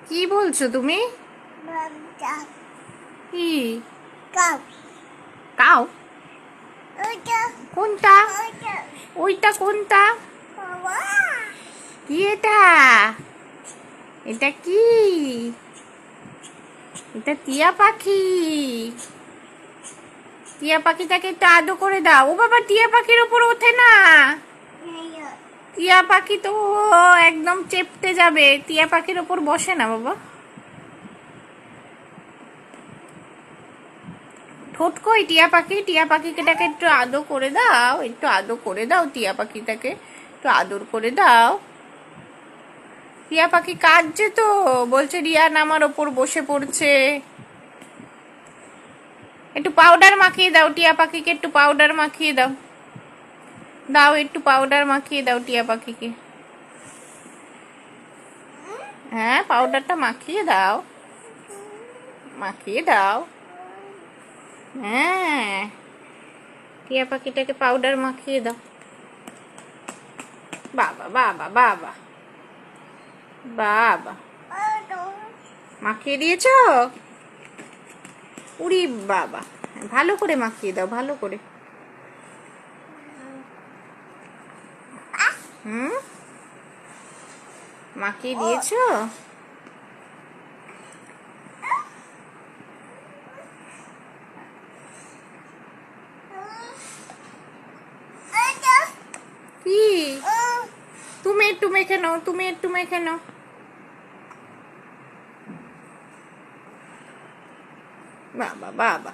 কি বলছো তুমি? কি? কাউ? কোনটা? ওইটা কোনটা? কি এটা? এটা কি? এটা টিয়া পাখি। টিয়া পাখিটাকে একটু আদর করে দাও। ও বাবা, টিয়া পাখির উপর ওঠে না। টিয়া পাখি তো একদম চেপতে যাবে, টিয়া পাখির উপর বসে না বাবা। ঠোঁট কই টিয়া পাখি? টিয়া পাখিটাকে একটু আদর করে দাও, একটু আদর করে দাও টিয়া পাখিটাকে, একটু আদর করে দাও। টিয়া পাখি কাঁদছে তো, বলছে রিয়ান আমার ওপর বসে পড়ছে। একটু পাউডার মাখিয়ে দাও টিয়া পাখিকে, একটু পাউডার মাখিয়ে দাও। দাও একটু পাউডার মাখিয়ে দাও টিয়া পাখিকে। হ্যাঁ, পাউডারটা মাখিয়ে দাও, মাখিয়ে দাও। হ্যাঁ, টিয়া পাখিটাকে পাউডার মাখিয়ে দাও। বাবা বাবা বাবা বাবা, মাখিয়ে দিয়েছো? উড়ি বাবা, ভালো করে মাখিয়ে দাও, ভালো করে। হুম, মাখিয়ে দিয়েছো? কি? তুমি একটু মেখে নাও, তুমি একটু মেখে নাও। বাবা বাবা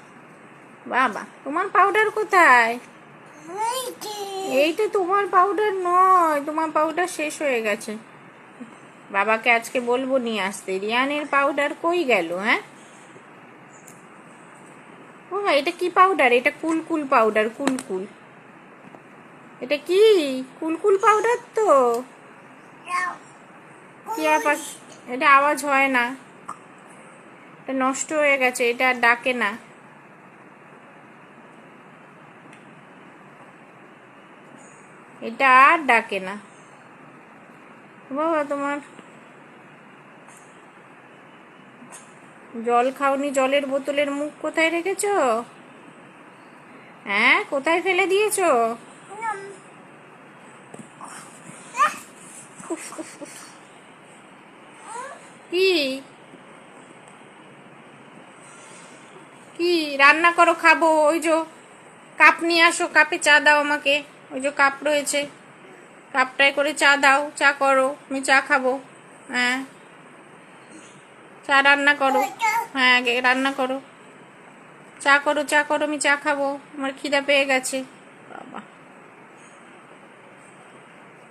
বাবা, তোমার পাউডার কোথায়? এইটা তোমার পাউডার নয়, তোমার পাউডার শেষ হয়ে গেছে। বাবাকে আজকে বলবো নিয়ে আসতে। রিয়ানের পাউডার কই গেল? হ্যাঁ, ও এটা কি পাউডার? এটা কুলকুল পাউডার, কুলকুল। এটা কি? কুলকুল পাউডার তো। কি আবার? এটা আওয়াজ হয় না, এটা নষ্ট হয়ে গেছে, এটা আর ডাকে না। এটা আর ডাকে না বাবা। তোমার জল খাওনি, জলের বোতলের মুখ কোথায় রেখেছো? হ্যাঁ, কোথায় ফেলে দিয়েছো? কি? কি রান্না করো, খাবো। ওই যে কাপ নিয়ে আসো, কাপে চা দাও আমাকে। ওই যে কাপ রয়েছে, কাপটায় করে চা দাও, চা করো, আমি চা খাবো। হ্যাঁ, চা রান্না করো। হ্যাঁ, আগে রান্না করো, চা করো, চা করো, আমি চা খাবো, আমার খিদা পেয়ে গেছে। বাবা,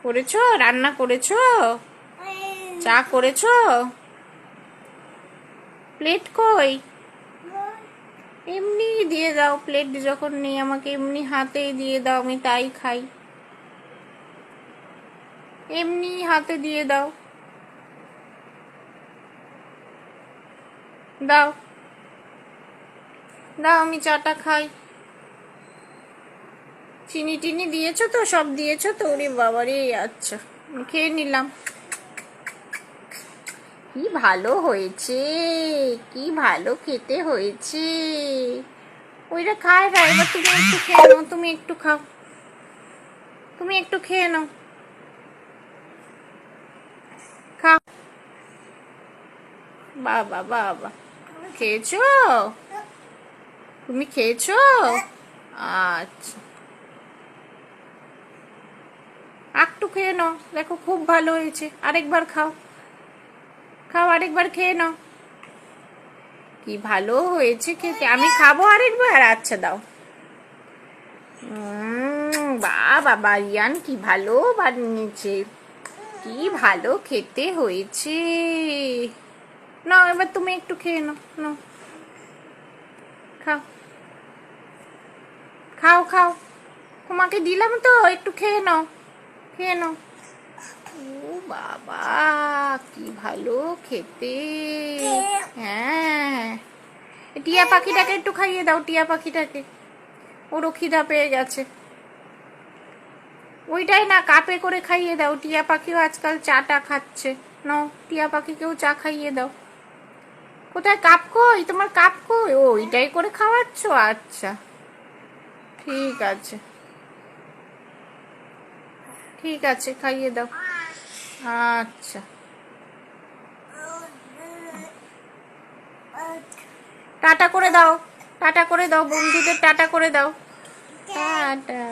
করেছো? রান্না করেছো? চা করেছো? প্লেট কই? এমনি দিয়ে দাও, প্লেট যখন নেই আমাকে এমনি হাতেই দিয়ে দাও, আমি তাই খাই। এমনি হাতে দিয়ে দাও, দাও দাও, আমি চাটা খাই। চিনি টিনি দিয়েছো তো? সব দিয়েছো তো? ওরে বাবা রে, আচ্ছা আমি খেয়ে নিলাম। কি ভালো হয়েছে, কি ভালো খেতে হয়েছে। ওইটা খায় না, এবার তুমি একটু খেয়ে নাও, তুমি একটু খাও, তুমি একটু খেয়ে নাও, খাও। বাবা বাবা, খেয়েছো? তুমি খেয়েছো? আচ্ছা, একটু খেয়ে নাও, দেখো খুব ভালো হয়েছে। আরেকবার খাও, খাও, আরেকবার খেয়ে নাও। কি ভালো হয়েছে খেতে, আমি খাবো আরেকবার। আচ্ছা দাও। বাবা, রিয়ান কি ভালো বানিয়েছে, কি ভালো খেতে হয়েছে। নাও, এবার তুমি একটু খেয়ে নাও, নাও, খাও, খাও, খাও, তোমাকে দিলাম তো, একটু খেয়ে নাও, খেয়ে নাও। ও বাবা, কি ভালো খেতে। হ্যাঁ, টিয়া পাখিটাকে একটু খাইয়ে দাও, টিয়া পাখিটাকে, ওরও খিদা পেয়ে গেছে। ওইটাই না, কাপে করে খাইয়ে দাও, টিয়া পাখিও আজকাল চাটা খাচ্ছে। নাও টিয়া পাখিকেও চা খাইয়ে দাও। কোথায় কাপ কই? তোমার কাপ কই? ও এটাই করে খাওয়াচ্ছ? আচ্ছা ঠিক আছে, ঠিক আছে, খাইয়ে দাও। আচ্ছা, টাটা করে দাও, টাটা করে দাও, বন্ধুদের টাটা করে দাও। টাটা।